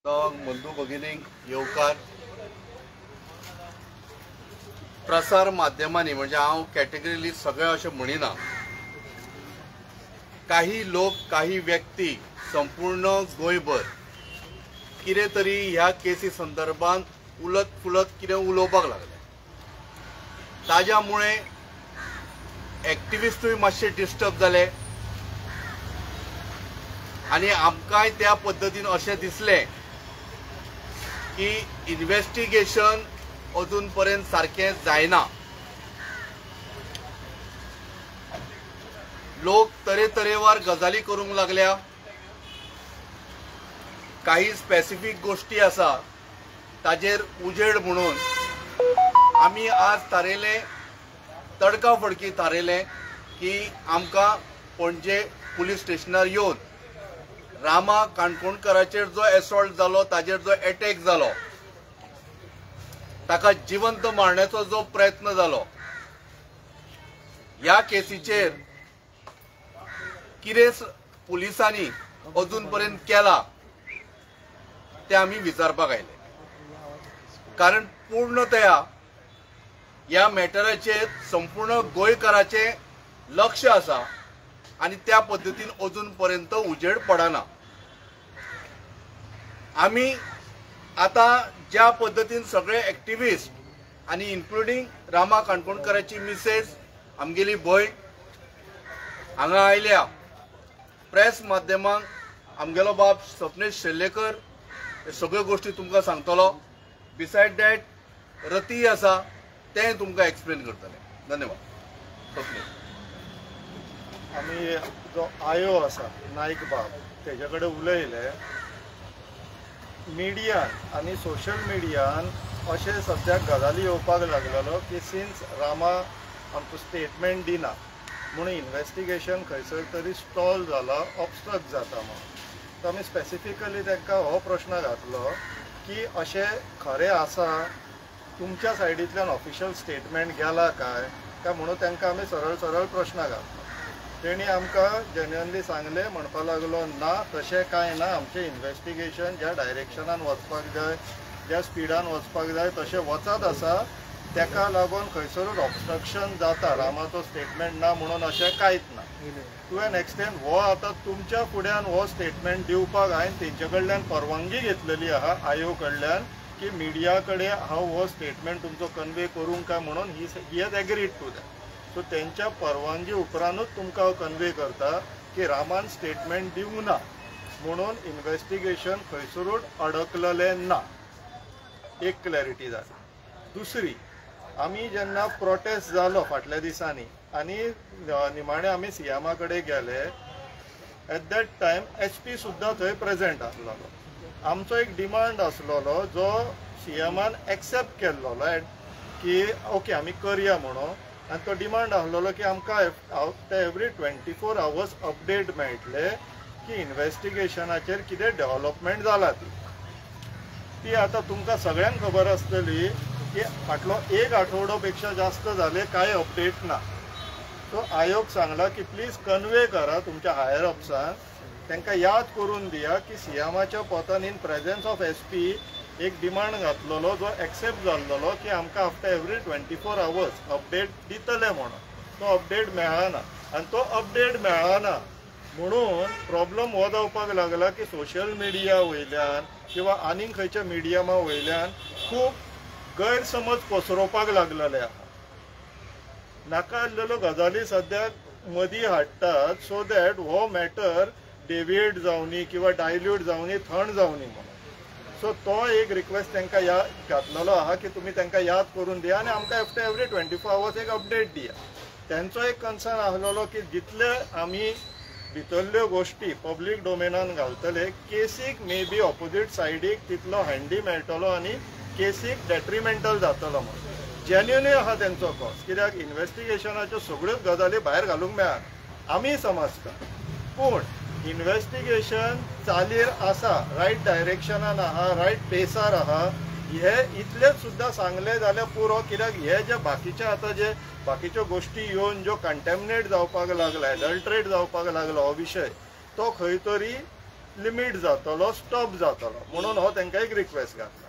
बंधू भगिनींक येवकार प्रसार माध्यमांनी म्हणजे हांव कॅटेगरीली सगळे अशें म्हणिना, काही लोक काही व्यक्ती संपूर्ण गोंयभर कितें तरी ह्या केसी संदर्भात उलत फुलत कितें उलोवपाक लागले। ताज्या मुळे एक्टिविस्टूय मातशे डिस्टर्ब जाले आनी आमकांय त्या पद्दतीन अशें दिसलें की इन्व्हेस्टिगेशन अजून पर्यंत सारकें जायना। लोक तरेतरेवार गजाली करूंक लागल्या। काही स्पेसिफिक गोष्टी आसा ताजेर उजेड म्हणून आमी आज थारयलें, तडकाफडकी थारयलें की आमकां पणजे पुलीस स्टेशनार येवन रामा काणकोणकराचेर जो एसॉल्ट जालो, ताजेर जो अटॅक जालो, ताका जिवंत मारण्याचो जो प्रयत्न जालो, ह्या केसीचेर कितें पुलिसांनी अजून पर्यंत केला ते आमी विचारपाक आयले। कारण पूर्णतया ह्या मॅटराचेर संपूर्ण गोंयकारांचें लक्ष आसा आनी त्या पद्दतीन अजून पर्यंत उजेड पडना। आमी आता ज्या पद्दतीन सगळे एक्टिविस्ट आनी इन्क्लुडिंग रामा काणकोणकराची मिसेस आमगेली भयण हांगा आयल्या, प्रेस माध्यमांक आमगेलो बाब सपनेश शेल्लेकर हे सगळ्यो गोष्टी तुमकां सांगतलो। बिसायड दॅट रती आसा तें तुमकां एक्सप्लेन करतले। धन्यवाद। सपनेश, आमी जो आयो आसा नायक बाब तेजे कडेन उलयले। मिडियान आनी सोशल मिडियान अशें सद्याक गजाली येवपाक लागलेलो की सिन्स रामा आमचो स्टेटमेंट दिना म्हणून इन्व्हेस्टिगेशन खंयसर तरी स्टॉल जाला, ऑब्स्ट्रक्ट जाता म्हणून। तो आमी स्पेसिफिकली तांकां हो प्रश्न घातलो की अशें खरें आसा, तुमच्या सायडींतल्यान ऑफिशियल स्टेटमेंट गेला काय म्हणून तांकां आमी सरळ प्रश्न घातलो। तेणी आमकां जेन्युअनली सांगलें, म्हणपाक लागलो ना तशें कांय ना, आमचें इन्व्हेस्टिगेशन ज्या डायरेक्शनान वचपाक जाय, ज्या स्पिडान वचपाक जाय तशें वचत आसा, तेका लागून खंयसरूच ऑब्स्ट्रक्शन जाता, रामाचो स्टेटमेंट ना म्हणून अशें कांयच ना। टू एन एक्सटेंट हो आतां तुमच्या फुड्यान हो स्टेटमेंट दिवपाक हांवें तेंचे कडल्यान परवानगी घेतलेली आहा, आयो कडल्यान, की मिडिया कडेन हांव हो स्टेटमेंट तुमचो कन्वे करूं काय म्हणून he has agreed to that. So तेंच्या परवानगी उपरांतूच तुमकां हांव कन्वे करता की रामान स्टेटमेंट दिवंक ना म्हणून इन्व्हेस्टिगेशन खंयसरूच अडकलेलें ना। एक क्लॅरिटी जाली। दुसरी, आमी जेन्ना प्रोटेस्ट जालो फाटल्या दिसांनी आनी निमाणे आमी सीएमा कडेन गेले, एट दॅट टायम SP सुद्दां थंय प्रेजेंट आसलेलो। आमचो एक डिमांड आसलेलो जो सीएमान एक्सेप्ट केल्लो की ओके आमी करया म्हणून, आनी तो डिमांड आसलेलो की आमकां आफ्टर एवरी 24 hours अपडेट मेळटले की इन्व्हेस्टिगेशनाचेर कितें डेव्हलपमेंट जाला ती आतां तुमकां सगळ्यांक खबर आसतली की फाटलो एक आठवडो पेक्षा जास्त जाले कांय अपडेट ना। सो आयोग सांगला की प्लीज कन्वे करा तुमच्या हायर अप्सान, तांकां याद करून दिया की सीएमाच्या पोतान इन प्रेझेन्स ऑफ SP एक डिमांड घातलेलो जो एक्सेप्ट जाल्लो की आमकां आफ्टर एवरी 24 hours अपडेट दितले म्हणून। तो अपडेट मेळना आनी तो अपडेट मेळना म्हणून प्रॉब्लम हो जावपाक लागला की सोशल मिडिया वयल्यान किंवा आनीक खंयच्या मिडियमा वयल्यान खूब गैरसमज पसरोवपाक लागलेले आहा। नाका आसलेल्यो गजाली सद्याक मदीं हाडटात सो दॅट हो मॅटर डेविएट जावनी किंवा डायल्यूट जावनी, थंड जावनी म्हणून। सो तो एक रिक्वेस्ट तांकां घातलेलो आहा की तुमी तांकां याद करून दिया आनी आमकां आफ्टर एवरी 24 hours एक अपडेट दिया। तेंचो एक कन्सर्न आसलेलो की जितले आमी भितरल्यो गोश्टी पब्लीक डोमेनान घालतले, केसीक मे बी ऑपोजीट सायडीक तितलो हँडी मेळटलो आनी केसीक डेट्रिमेंटल जातलो म्हणून। जेन्युअनली आहा तेंचो कॉज, कित्याक इन्व्हेस्टिगेशनाच्यो सगळ्योच गजाली भायर घालूंक मेळना आमी समजता, पूण इन्व्हेस्टिगेशन चालीर आसा, रायट डायरेक्शनान आहा, रायट पेसार आहा, हे इतलेच सुद्दां सांगले जाल्यार पुरो। कित्याक हे जे बाकीचे आतां जे बाकीच्यो गोश्टी येवन ज्यो कंटॅमिनेट जावपाक लागला, एडल्ट्रेट जावपाक लागला हो विशय, तो खंय तरी लिमीट जातलो, स्टॉप जातलो, म्हणून हो तांकां एक रिक्वेस्ट घातला.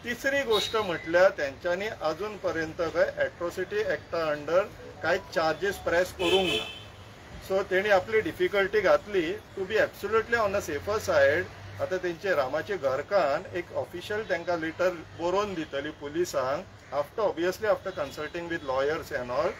तिसरी गोष्ट म्हटल्यार तेंच्यांनी अजून पर्यंत खंय एट्रोसिटी एक्टा अंडर कांय चार्जीस प्रेस करूंक ना. सो तेणी आपली डिफिकल्टी घातली to be absolutely on the safer side. आतां तेंचे रामाचे घरकान एक ऑफिशियल तांकां लेटर बरोवन दितली पुलिसांक after consulting with lawyers and all.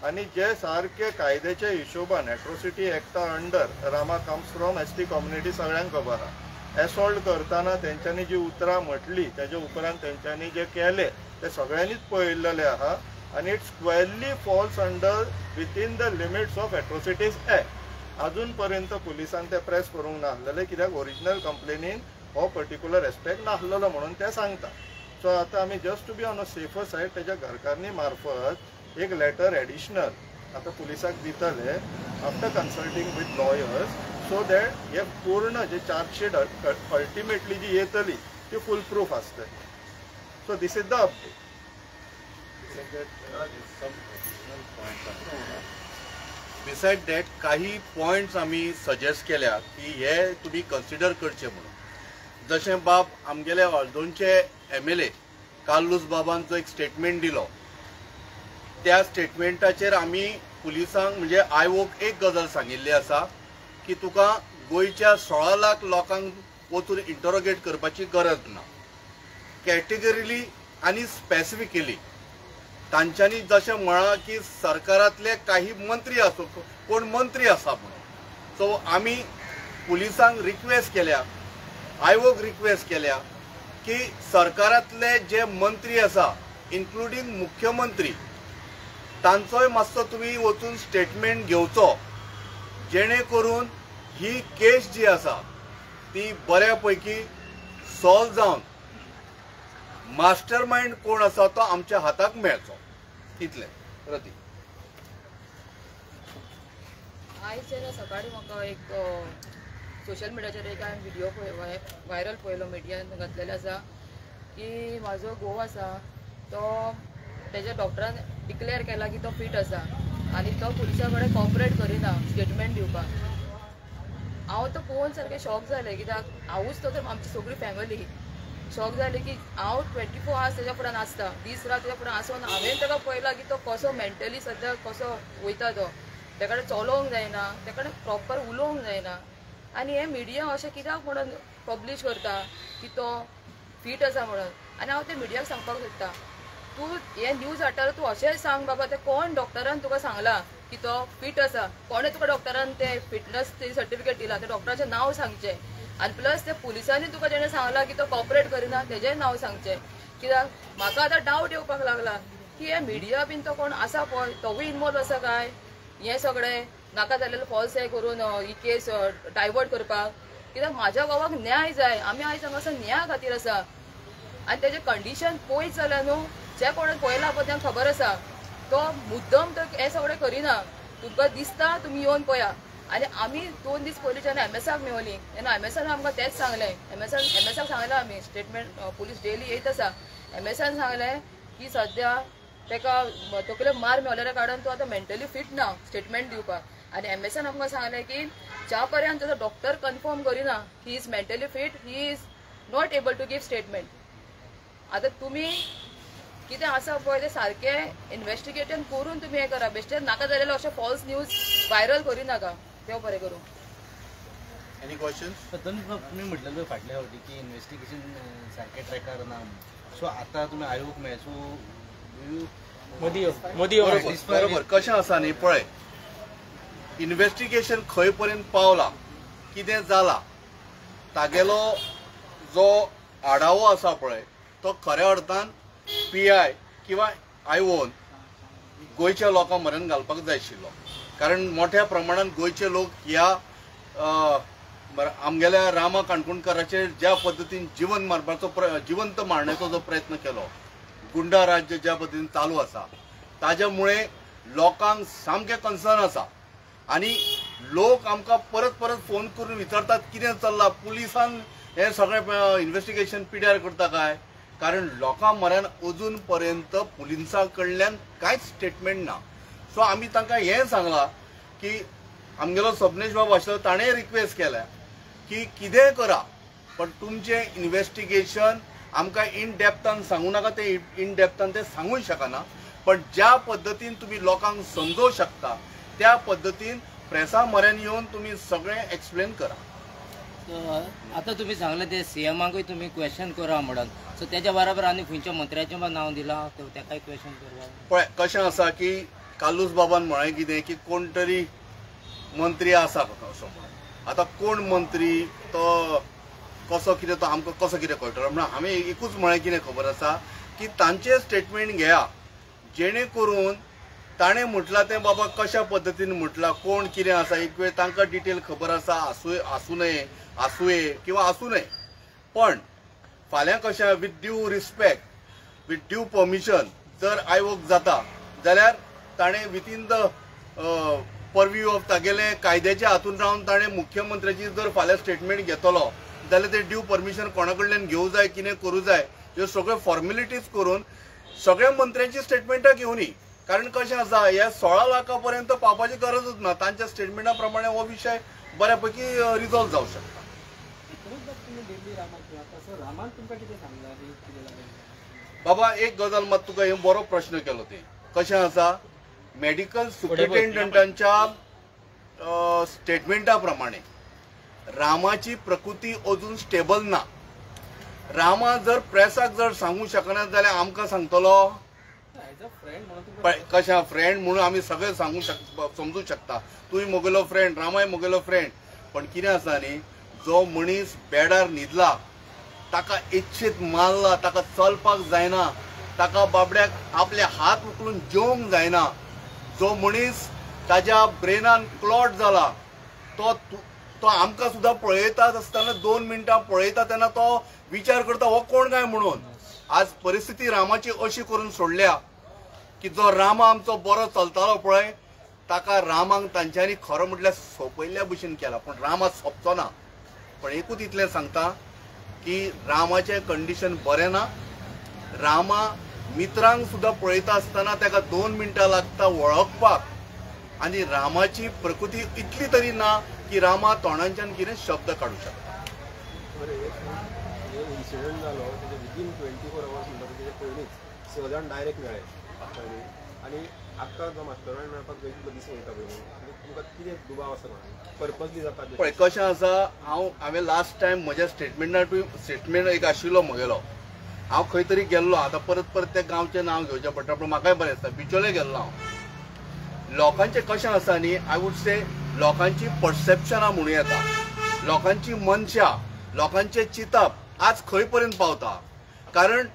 आनी जे सारके कायद्याच्या हिशोबान एट्रोसिटी एक्टा अंडर रामा कम्स फ्रॉम एसटी कम्युनिटी सगळ्यांक खबर आहा. एसॉल्ट करताना तेंच्यांनी जी उतरां म्हटली तेजे उपरांत तेंच्यांनी जे केले ते सगळ्यांनीच पळयल्लेले आहा. आनी it squarely falls under within the limits of atrocities act. अजून पर्यंत पुलिसांन ते प्रेस करूंक नासलेले कित्याक ओरिजिनल कंप्लेनीन हो पर्टिक्युलर एस्पेक्ट नासलेलो म्हणून ते सांगता. सो आतां आमी just to be on a safer side तेज्या घरकान्नी मार्फत एक लेटर एडिशनल आतां पुलिसाक दितले after consulting with lawyers, so that हे पूर्ण जे चार्जशीट अल्टिमेटली जी येतली ती फूल प्रूफ आसतली. So this is the update. Beside that काही पॉयंट्स आमी सजेस्ट केल्या की हे तुमी कन्सिडर करचे म्हणून. जशें बाब आमगेले वाळदोणचे MLA कार्लोस बाबान जो एक स्टेटमेंट दिलो, त्या स्टेटमेंटाचेर आमी पुलिसांक म्हणजे आयोगाक एक गजाल सांगिल्ली आसा की तुका गोंयच्या 16 लाख लोकांक वचून इंटरोगेट करपाची गरज ना. कॅटेगरीली आनी स्पेसिफिकली तांच्यांनी जशें म्हळां की सरकारांतले काही मंत्री आसो, कोण मंत्री आसा म्हणून. सो आमी पुलिसांक रिक्वेस्ट केल्या, आयोग रिक्वेस्ट केल्या की सरकारांतले जे मंत्री आसा इन्क्लुडींग मुख्यमंत्री तांचोय मातसो तुमी वचून स्टेटमेंट घेवचो, जेणे करून ही केस जी आसा ती बऱ्यापैकी सॉल्व जावन मास्टर माइंड कोण आसा तो आमच्या हाताक मेळचो. इतले रती. आयज सकाळी म्हाका एक सोशल मिडियाचेर एक हांवें व्हिडिओ व्हायरल पळयलो, मिडियान घातलेले आसा की म्हाजो घोव आसा तो तेज्या डॉक्टरान डिक्लेअर केला की तो फिट आसा आनी तो पुलिसा कडेन कॉपरेट करिना स्टेटमेंट दिवपाक. हांव तो पळोवन सारकें शॉक जालें, कित्याक हांवूच तो आमची सगळी फॅमिली शॉक जाली की हांव 24 hours तेज्या फुड्यान आसता, दीस रात तेज्या फुड्यान आसून हांवें ताका पळयला की तो कसो मेंटली सद्या कसो वयता. तो तेका कडेन चलोवंक जायना, तेका कडेन प्रॉपर उलोवंक जायना. आनी हे मिडिया अशें कित्याक म्हणून पब्लीश करता की तो फीट आसा म्हणून. आनी हांव ते मिडियाक सांगपाक सोदता, तूं हे न्यूज हाडटा तूं अशें सांग बाबा ते कोण डॉक्टरान तुका सांगला की तो फीट आसा, कोणें तुका डॉक्टरान ते फिटनेस सर्टिफिकेट दिला, ते डॉक्टराचें नांव सांगचें. आनी प्लस ते पुलिसांनी तुका जेणें सांगला की तो कॉपरेट करिना तेजेंय नांव सांगचें. कित्याक म्हाका आतां डावट येवपाक लागला की हे मिडिया बीन तो कोण आसा पळय तोवूय इनवॉल्व आसा काय हें सगळें नाका जाल्लें फॉल्स हें करून ही केस डायवर्ट करपाक. कित्याक म्हाज्या घोवाक न्याय जाय, आमी आयज हांगासर न्याया खातीर आसा. आनी तेजें कंडिशन पळयत जाल्यार न्हू जे कोणें पळयला पळय तांकां खबर आसा तो मुद्दम तो हें सगळें करिना. तुमकां दिसता तुमी येवन पळया. आनी आमी 2 दीस पयलीं जेन्ना MSAक मेवली तेन्ना MSAन आमकां तेंच सांगलें. MSAक सांगलें आमी स्टेटमेंट पुलीस डेली येत आसा. MSAन सांगलें की सद्या तेका तकले मार मेवलेल्या कारणान तो आतां मेंटली फिट ना स्टेटमेंट दिवपाक. आनी MSAन आमकां सांगलें की ज्या पर्यंत तो डॉक्टर कन्फर्म करिना he is mentally fit, he is not able to give statement. आतां तुमी कितें आसा पळय तें सारकें इन्वेस्टिगेशन करून तुमी हें करा. बेश्टे नाका जालेले अशें फॉल्स न्यूज व्हायरल करिनाका. देव बरें करूं. Any questions? तुम्ही म्हटलेलं फाटल्या फावटी की इन्व्हेस्टिगेशन सारके ट्रॅकार ना. सो आता तुम्ही आयोग मेळचो मोदी बरोबर कशें आसा न्ही पळय, इन्व्हेस्टिगेशन खंय पर्यंत पावला, कितें जाला, तागेलो जो आढावो आसा पळय तो खऱ्या अर्थान PI किंवा आयोन गोंयच्या लोकांक मरण घालपाक जाय आशिल्लो. कारण मोठ्या प्रमाणात गोंयचे लोक ह्या आमगेल्या रामा काणकोणकाराचेर ज्या पद्दतीन जीवन मारपाचो जिवंत मारण्याचो जो प्रयत्न केलो, गुंडा राज्य ज्या पद्दतीन चालू आसा ताज्यामुळे लोकांक सामकें कन्सर्न आसा. आनी लोक आमकां परत परत फोन करून विचारतात कितें चल्लां, पुलिसान हें सगळें इन्व्हेस्टिगेशन पिड्यार करता काय. कारण लोकां म्हऱ्यान अजून पर्यंत पुलिसां कडल्यान कांयच स्टेटमेंट ना. सो आमी तांकां हें सांगलां की आमगेलो सबनेश बाब आशिल्लो ताणें रिक्वेस्ट केल्या की कितेंय करा पण तुमचे इन्व्हेस्टिगेशन आमकां इन डेप्थान सांगू नाका, ते इन डेप्थान ते सांगूंक शकना, पण ज्या पद्दतीन तुम्ही लोकांक समजोवंक शकता त्या पद्दतीन प्रेसा म्हऱ्यान येवन तुम्ही सगळें एक्सप्लेन करा. आता तुम्ही सांगले ते सीएमाकूय तुम्ही क्वेश्चन करा म्हणून, सो त्याच्या बरोबर आनी खंयच्या मंत्र्याचें नांव दिलां ताकाय क्वेश्चन करवा. पळय कशें आसा की कालूस बाबान म्हळें कितें की कोण तरी मंत्री आसा असो म्हणून. आतां कोण मंत्री तो कसो कितें तो आमकां कसो कितें कळटलो म्हणून हांवें एकूच म्हळें कितें खबर आसा की तांचे स्टेटमेंट घेया जेणे करून ताणें म्हटलां तें बाबा कशा पद्दतीन म्हटलां, कोण कितें आसा, एक वेळ तांकां डिटेल खबर आसा आसूये किंवा आसूं नये, पण फाल्यां कशें with due respect with due permission जर आयोग जाता जाल्यार ताणें विथीन द परव्यू ऑफ तागेले कायद्याच्या हातून रावन ताणें मुख्यमंत्र्याची जर फाल्यां स्टेटमेंट घेतलो जाल्यार ते ड्यू परमिशन कोणा कडल्यान घेवं जाय, कितें करूं जाय, ह्यो सगळ्यो फॉर्मेलिटीज करून सगळ्या मंत्र्यांची स्टेटमेंटां घेवनी. कारण कशें आसा ह्या 16 लाखा पर्यंत पावपाची गरजूच ना. तांच्या स्टेटमेंटा प्रमाणे हो विशय बऱ्यापैकी रिझॉल्व जावंक शकता. बाबा एक गजाल मात तुका हे बरो प्रश्न केलो ते कशें आसा मेडिकल सुपरिटेंडंटांच्या स्टेटमेंटा प्रमाणे रामाची प्रकृती अजून स्टेबल ना. रामा जर प्रेसाक जर सांगू शकना जाल्यार आमकां सांगतलो कशा फ्रेंड म्हणून आमी सगळे समजू शकता. तूंय म्हगेलो फ्रेंड, रामाय म्हगेलो फ्रेंड, पण कितें आसा न्ही जो मनीस बेडार न्हिदला ताका इच्छीत मारला, ताका चलपाक जायना, ताका बाबड्याक आपले हात उखलून जेवंक जायना, जो मनीस ताज्या ब्रेनान क्लॉट जाला तो आमकां सुद्दां पळयता आसतना 2 मिनटां पळयता तेन्ना तो विचार करता हो कोण काय म्हणून. आज परिस्थिती रामाची अशी करून सोडल्या की जो रामा आमचो बरो चलतालो पळय ताका रामांक तांच्यांनी खरो म्हटल्यार सोंपयल्ल्या भशेन केला, पण राम आज सोंपचो ना. पण एकूच इतलें सांगता की रामाचें कंडिशन बरें ना. रामा मित्रांक सुद्दां पळयता आसतना ताका 2 मिनटां लागता वळखपाक, आनी रामाची प्रकृती इतली तरी ना की रामा तोंडाच्यान कितें शब्द काडूं शकता. इन्सिडंट जालो तेजे विदीन 24 hours म्हणटा तेजे पयलींच 6 जाण डायरेक्ट मेळ्ळे आनी आतां जो मास्टरान मेळपाक वेगळो दीस वयता पळय तुमकां कितें दुबाव आसा पर्पजली जाता पळय कशें आसा. हांवें लास्ट टायम म्हज्या स्टेटमेंट एक आशिल्लो म्हगेलो, हांव खंय तरी गेल्लो, आतां परत त्या गांवचें नांव घेवचें पडटा पण म्हाकाय बरें दिसता, बिचोले गेल्लो हांव. लोकांचें कशें आसा न्ही आय वूड से लोकांची परसेप्शनां म्हणूं येता, लोकांची मनशां, लोकांचें चिंतप आज खंय पर्यंत पावता. कारण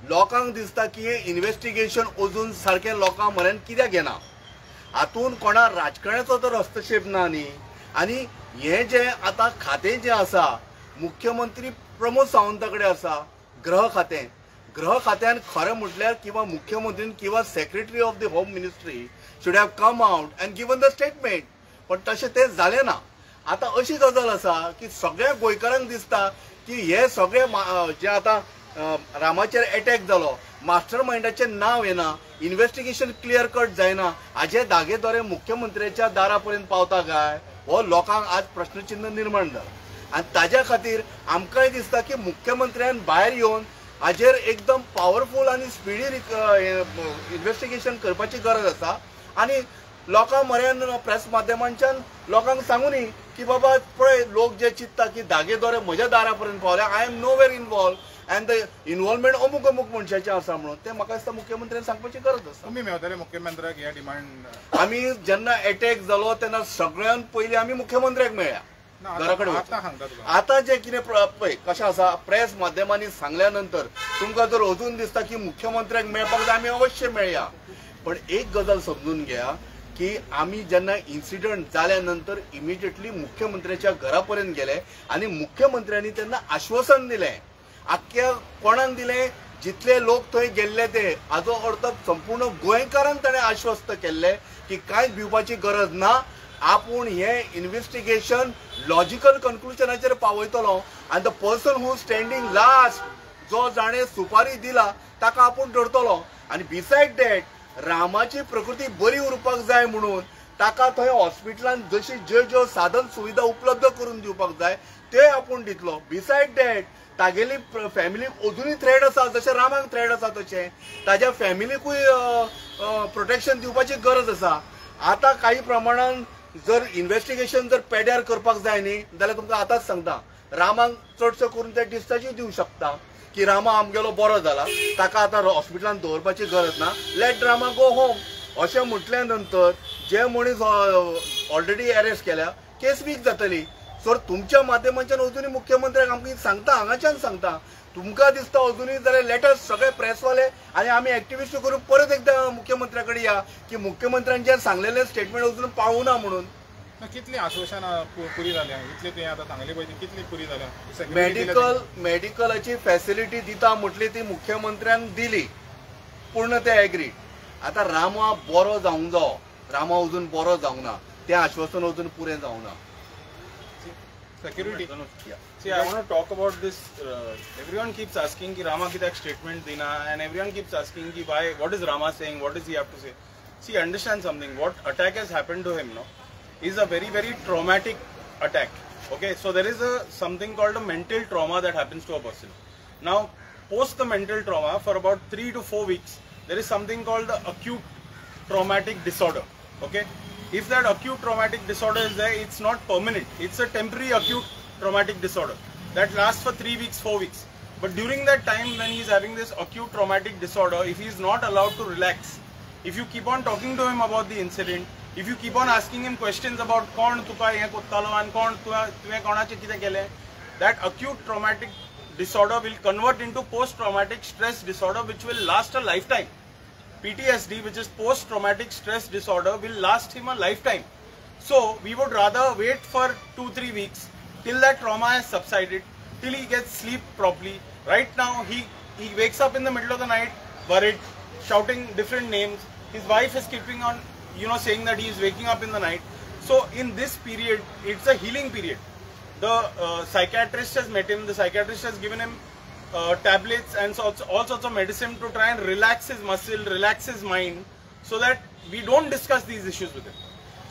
लोकांक दिसता की हे इन्व्हेस्टिगेशन अजून सारकें लोकां म्हऱ्यान कित्याक घेना. हातून कोणा राजकारण्याचो तर हस्तक्षेप ना न्ही. आनी हें जें आतां खातें जें आसा मुख्यमंत्री प्रमोद सावंता कडेन आसा गृह खात्यान खरें म्हटल्यार किंवा मुख्यमंत्रीन किंवा secretary of the home ministry should have come out and given the statement, पण तशें तें जालें ना. आतां अशी गजाल आसा की सगळ्या गोंयकारांक दिसता की हे सगळे जे आतां रामाचेर अटॅक जालो मास्टर माइंडाचें नांव येना, इन्व्हेस्टिगेशन क्लियर कट जायना, हाजे दागेदोरे मुख्यमंत्र्याच्या दारा पर्यंत पावता काय हो लोकांक आज प्रश्नचिन्ह निर्माण जाला. आनी ताज्या खातीर आमकांय दिसता की मुख्यमंत्र्यान भायर येवन हाजेर एकदम पावरफूल आनी स्पिडी इन्व्हेस्टिगेशन करपाची गरज आसा. आनी लोकां म्हऱ्यान प्रेस माध्यमांच्यान लोकांक सांगुनी की बाबा पळय लोक जे चिंतता की दागेदोरे म्हज्या दारा पर्यंत पावल्या, I am nowhere involved and the involvement अमूक मनशाचें आसा म्हणून ते म्हाका दिसता मुख्यमंत्र्यान सांगपाची गरज आसा. तुमी मेळटले मुख्यमंत्र्याक ह्या डिमांड आमी जेन्ना अटॅक जालो तेन्ना सगळ्यान पयलीं आमी मुख्यमंत्र्याक मेळ्ळ्या घरा कडेन. आतां जे कितें पळय कशें आसा प्रेस माध्यमांनी सांगल्या नंतर तुमकां जर अजून दिसता की मुख्यमंत्र्याक मेळपाक जाय आमी अवश्य मेळया. पण एक गजाल समजून घ्या की आमी जेन्ना इन्सिडंट जाल्या नंतर इमिजिएटली मुख्यमंत्र्याच्या घरा पर्यंत गेले आनी मुख्यमंत्र्यांनी तेन्ना आश्वासन दिलें, आख्ख्या कोणाक दिलें जितले लोक थंय गेल्ले ते, हाजो अर्थ संपूर्ण गोंयकारांक ताणें आश्वस्त केल्लें की कांयच भिवपाची गरज ना, आपूण हे इन्व्हेस्टिगेशन लॉजिकल कन्क्लुजनाचेर पावयतलो आनी the person who standing last जो जाणें सुपारी दिला ताका आपूण धरतलो. आनी बिसायड दॅट रामाची प्रकृती बरी उरपाक जाय म्हणून ताका थंय हॉस्पिटलांत जशी ज्यो साधन सुविधा उपलब्ध करून दिवपाक जाय ते आपूण दितलो. बिसायड दॅट तागेली फॅमिलीक अजूनही थ्रेट आसा, जशें रामाक थ्रेट आसा तशें ताज्या फॅमिलीकूय प्रोटेक्शन दिवपाची गरज आसा. आता काही प्रमाणात जर इन्व्हेस्टिगेशन जर पेड्यार करपाक जाय न्ही जाल्यार तुमकां आतांच सांगता, रामाक चडसो करून ते डिस्चार्जूय दिवंक शकता की रामा आमगेलो बरो जाला, ताका आतां हॉस्पिटलांत दवरपाची गरज ना, लेट रामा गो होम अशें म्हटल्या नंतर जे मनीस ऑलरेडी अरेस्ट केल्या केस वीक जातली. सर तुमच्या माध्यमांच्यान अजूनही मुख्यमंत्र्याक आमकां सांगता, हांगाच्यान सांगता, तुमकां दिसता अजूनही जाल्यार लेटस्ट सगळे प्रेसवाले आनी आमी एक्टिविस्ट करून परत एकदा मुख्यमंत्र्या कडेन या की मुख्यमंत्र्यान जे सांगलेले स्टेटमेंट अजून पावूना म्हणून. कितली आश्वासनां पुरी जाल्या, इतले तुवें आतां सांगले पळय ती कितली पुरी जाल्या? मेडिकलाची फॅसिलिटी दिता म्हटली ती मुख्यमंत्र्यान दिली, पूर्ण ते एग्री. आता रामा बरो जावंक जावो, रामा अजून बरो जावंक ना, तें आश्वासन अजून पुरें जावंक ना. Security. See, I want to talk about this. Everyone keeps asking ki Rama kidak statement dina, and everyone keeps asking ki why, what is Rama saying, what does he have to say? See, understand something. What attack has happened to him, no, is a very, very traumatic attack. Okay, so there is something called a mental trauma that happens to a person. Now, post the mental trauma, for about 3 to 4 weeks, there is something called the acute traumatic disorder. Okay. If that acute traumatic disorder is there, it's not permanent. It's a temporary acute traumatic disorder that lasts for 3 weeks, 4 weeks. But during that time when he's having this acute traumatic disorder, if he's not allowed to relax, if you keep on talking to him about the incident, if you keep on asking him questions about kon tuka he kottalo and kon tuve konache kite kele, that acute traumatic disorder will convert into post-traumatic stress disorder, which will last a lifetime. PTSD, which is post-traumatic stress disorder, will last him a lifetime. So we would rather wait for 2-3 weeks till that trauma has subsided, till he gets sleep properly. Right now he wakes up in the middle of the night worried, shouting different names. His wife is keeping on saying that he is waking up in the night. So in this period, it's a healing period. The psychiatrist has met him, the psychiatrist has given him tablets and all sorts of medicine to try and relax his muscle, relax his mind, so that we don't discuss these issues with him.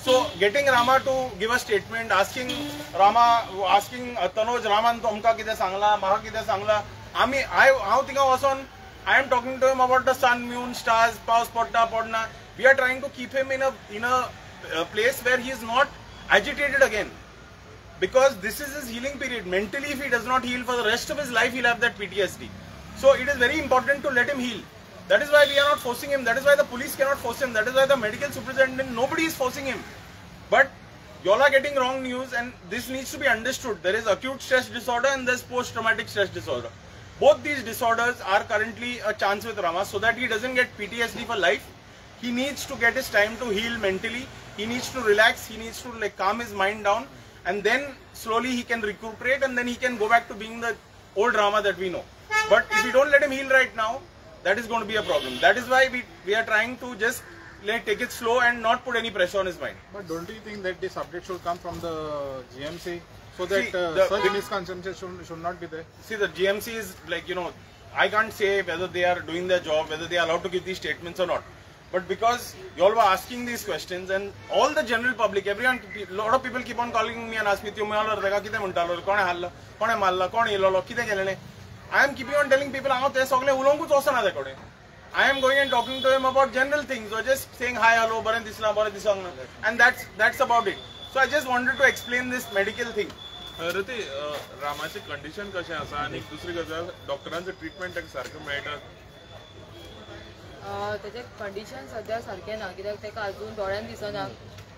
So getting Rama to give a statement, asking Tanuj Raman tomka kide sangla, maha kide sangla. I think I am talking to him about the sun, moon, stars, paus podda podna. We are trying to keep him in a place where he is not agitated again. Because this is his healing period. Mentally, if he does not heal for the rest of his life, he'll have that PTSD. So it is very important to let him heal. That is why we are not forcing him. That is why the police cannot force him. That is why the medical superintendent, nobody is forcing him. But y'all are getting wrong news, and this needs to be understood. There is acute stress disorder and there is post-traumatic stress disorder. Both these disorders are currently a chance with Rama, so that he doesn't get PTSD for life. He needs to get his time to heal mentally. He needs to relax. He needs to calm his mind down. And then slowly he can recuperate, and then he can go back to being the old Rama that we know. But if we don't let him heal right now, that is going to be a problem. That is why we are trying to just take it slow and not put any pressure on his mind. But don't you think that this update should come from the GMC so that such misconception should not be there? See, the GMC is I can't say whether they are doing their job, whether they are allowed to give these statements or not. But because you all were asking these questions, and all the general public, everyone, a lot of people keep on calling me and asking me, I am keeping on telling people, I am going and talking to him about general things, or just saying hi, hello, and that's about it. So I just wanted to explain this medical thing. रती रामाची condition कशें आसा आनी दुसरी गजाल डॉक्टरांचें treatment सारकें मेळटा? त्याचे condition सध्या सारकें ना, कित्याक ताका अजून दोळ्यान दिसना.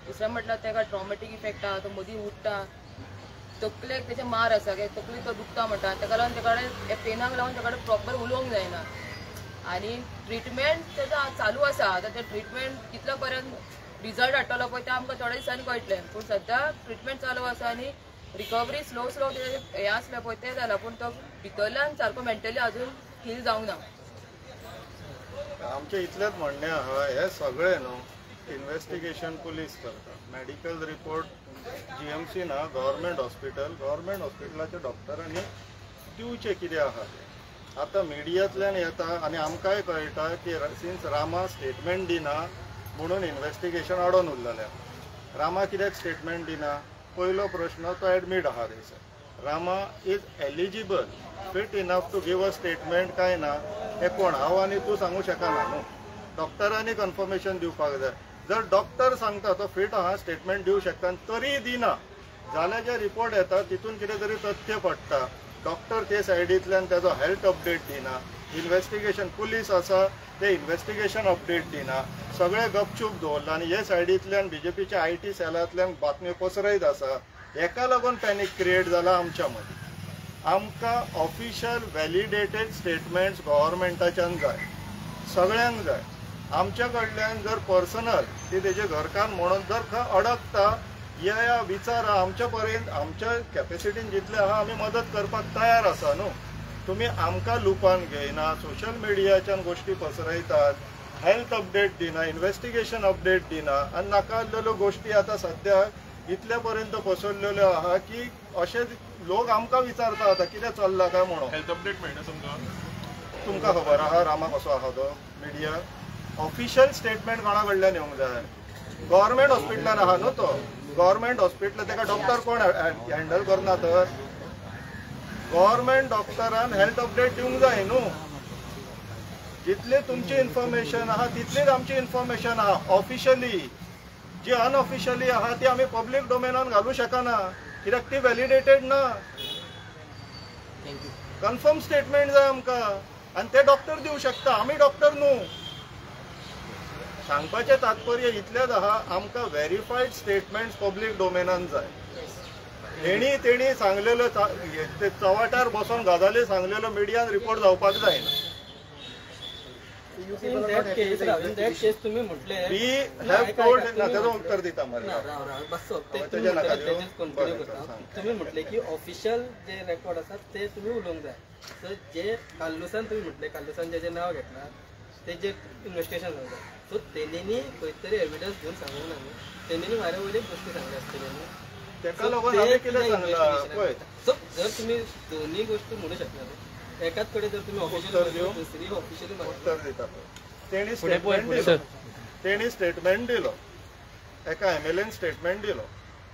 दुसरें म्हटल्यार ताका ट्रॉमॅटीक इफेक्ट आहा, तो मदीं उठटा, तकलेक त्याचे मार आसा, तकली तो दुखता म्हणटा, ताका लागून ताका कडेन पेनाक लागून ताका कडेन प्रॉपर उलोवंक जायना. आनी ट्रिटमेंट ताचो चालू आसा. आतां तें ट्रिटमेंट कितल्या पर्यंत रिजल्ट हाडटलो पळय तें आमकां थोड्या दिसांनी कळटलें. पूण सध्या ट्रिटमेंट चालू आसा आनी रिकवरी स्लो हें आसलें पळय तें जालां, पूण तो भितरल्यान सारको मेंटली अजून हील जावंक ना. आमचे इतलेंच म्हणणें आहा, हे सगळे न्हू इन्व्हेस्टिगेशन पुलीस करता. मेडिकल रिपोर्ट GMC ना, गव्हर्मेंट हॉस्पिटलाचे डॉक्टरांनी दिवचे कितें आहा तें. आतां मिडियांतल्यान येता आनी आमकांय कळटा की सिन्स रामा स्टेटमेंट दिना म्हणून इन्व्हेस्टिगेशन आडोवन उरलेलें. रामा कित्याक स्टेटमेंट दिना? पयलो प्रश्न, तो एडमीट आहा थंयसर. Rama is eligible fit enough to give a statement काय ना हे कोण हांव आनी तूं सांगू शकना न्हू. डॉक्टरांनी कन्फर्मेशन दिवपाक जाय. जर डॉक्टर सांगता तो फिट आहा स्टेटमेंट दिवं शकता तरी दिना जाल्यार जे रिपोर्ट येता तितून कितें तरी तथ्य पडटा. डॉक्टर ते सायडींतल्यान तेजो हेल्थ अपडेट दिना. इन्व्हेस्टिगेशन पुलीस आसा ते इन्व्हेस्टिगेशन अपडेट दिना. सगळे गपचूप दवरला आनी हे सायडींतल्यान बीजेपीच्या IT सेलांतल्यान बातम्यो पसरयत आसा. हेका लागून पॅनीक क्रिएट जाला आमच्या मदीं. आमकां ऑफिशियल वॅलिडेटेड स्टेटमेंट्स गव्हर्मेंटाच्यान जाय, सगळ्यांक जाय. आमच्या कडल्यान जर पर्सनल ती तेजे घरकान म्हणून जर खंय अडकता या विचारा. आमच्या पर्यंत आमच्या कॅपेसिटीन जितले आहा आमी मदत करपाक तयार आसा न्हू. तुम्ही आमकां लुपान घेयना, सोशल मिडियाच्यान गोश्टी पसरयतात, हेल्थ अपडेट दिना, इन्व्हेस्टिगेशन अपडेट दिना आनी नाका आसलेल्यो गोश्टी आतां सद्याक इतल्या पर्यंत पसरलेल्यो आहा की अशे लोक आमकां विचारता आतां कितें चल्लां काय म्हणून. हेल्थ अपडेट मेळटा तुमकां खबर आहा रामा कसो आहा तो मिडिया. ऑफिशियल स्टेटमेंट कोणा कडल्यान येवंक जाय. गव्हर्मेंट हॉस्पिटलान आहा न्हू तो. गव्हर्मेंट हॉस्पिटल तेका डॉक्टर कोण हँडल करना तर गव्हर्मेंट डॉक्टरान हेल्थ अपडेट दिवंक जाय न्हू. जितली तुमची इन्फॉर्मेशन आहा तितलीच आमची इन्फॉर्मेशन आहा ऑफिशियली. जी अनऑफिशियली आहा ती आमी पब्लीक डोमेनान घालूं शकना कित्याक ती वॅलिडेटेड ना. कन्फर्म स्टेटमेंट जाय आमकां आनी ते डॉक्टर दिवं शकता. आमी डॉक्टर न्हू. सांगपाचें तात्पर्य इतलेंच आहा आमकां व्हेरीफायड स्टेटमेंट्स पब्लीक डोमेनान जाय. तेणी सांगलेलो चवाट्यार बसून गजाली सांगलेलो मिडियान रिपोर्ट जावपाक जायना. तुम्ही म्हटले त्याचं उत्तर दिता तुम्ही म्हटले की ऑफिशियल जे रेकॉर्ड असतात ते तुम्ही उलोवंक जाय. तर जे काल्लुसान तुम्ही म्हटले काल्लुसान जे नाव घेतला ते जे इन्व्हेस्टिगेशन जाता सो तेणी खंय तरी एविडन्स घेवन सांगूंक ना. तेणी वारे वयले गोष्टी सांगले आसतल्यो. तेका लागून आमी कितें सांगलां पळय. सो जर तुम्ही दोन्ही गोष्टी म्हणू शकना एकाच कडे जर तुम्ही ऑफिशियल दुसरी ऑफिशियली उत्तर दिता तेणी स्टेटमेंट दिलो. एका MLAन स्टेटमेंट दिलो.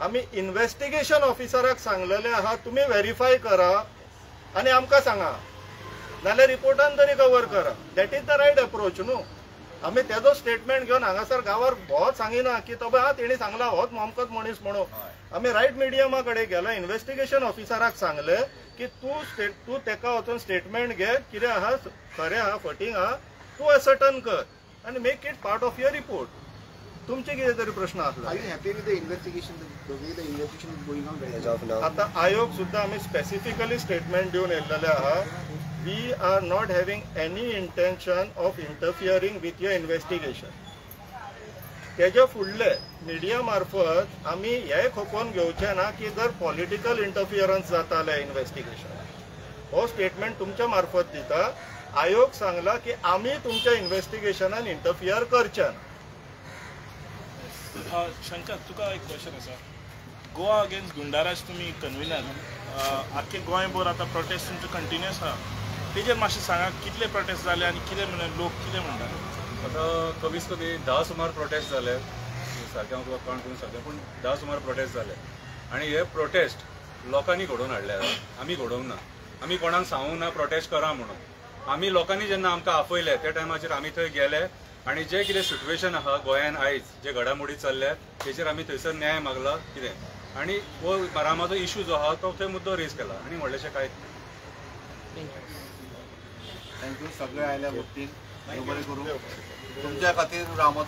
आमी इन्व्हेस्टिगेशन ऑफिसराक सांगलेले आहा तुम्ही व्हेरीफाय करा आनी आमकां सांगा नाल्यार रिपोर्टान तरी कवर करा. That is the right approach न्हू. आमी तेजो स्टेटमेंट घेवन हांगासर गांवार भोवत सांगिना की तो हा तेणी सांगला होच मोमकत मनीस म्हणून. आमी रायट मिडियमा कडेन गेलो इन्व्हेस्टिगेशन ऑफिसराक सांगले की तूं तेका वचून स्टेटमेंट घे कितें आहा खरें आहा फटींग आहा तूं असर्टन कर आनी make it part of your report. तुमचे कितें तरी प्रश्न आसला. आता आयोग सुद्धा आमी स्पेसिफिकली स्टेटमेंट दिवन येयल्लेले आहा. We are not having any intention of interfering with your investigation. तेजे फुडले मिडिया मार्फत आमी हे खपोवन घेवचे ना की जर पॉलिटिकल इंटरफियरन्स जाताले इन्व्हेस्टिगेशन. हो स्टेटमेंट तुमच्या मार्फत दिता. आयोग सांगला की आमी तुमच्या इन्व्हेस्टिगेशनान इंटरफियर करचे ना. शंकर तुका एक क्वेश्चन आसा. गोवा अगेन्स्ट गुंडाराज तुमी कन्व्हिनर. आख्खे गोंयभर आतां प्रोटेस्ट तुमचे कंटिन्युअस आहा. तेजेर मातशें सांगा कितले प्रोटेस्ट जाले आनी कितें म्हणून लोक कितें म्हणटात. आतां कमीच कमी 10 सुमार प्रोटेस्ट जाले. सारकें हांव तुका कावंट करून सांगलें पूण 10 सुमार प्रोटेस्ट जाले. आनी हे प्रोटेस्ट लोकांनी घडोवन हाडले. आमी घडोवंक ना. आमी कोणाक सांगूंक ना प्रोटेस्ट करा म्हणून. आमी लोकांनी जेन्ना आमकां आपयले त्या टायमाचेर आमी थंय गेले आनी जे कितें सिट्युएशन आहा गोंयान आयज जे घडामोडी चल्ल्यात तेचेर आमी थंयसर न्याय मागला कितें आनी हो रामाचो इशू जो आहा तो थंय मुद्दो रेज केला आनी व्हडलेशें कांय. थँक्यू. सगळे आयल्या गोष्टीन बरें करूं तुमच्या खातीर रामा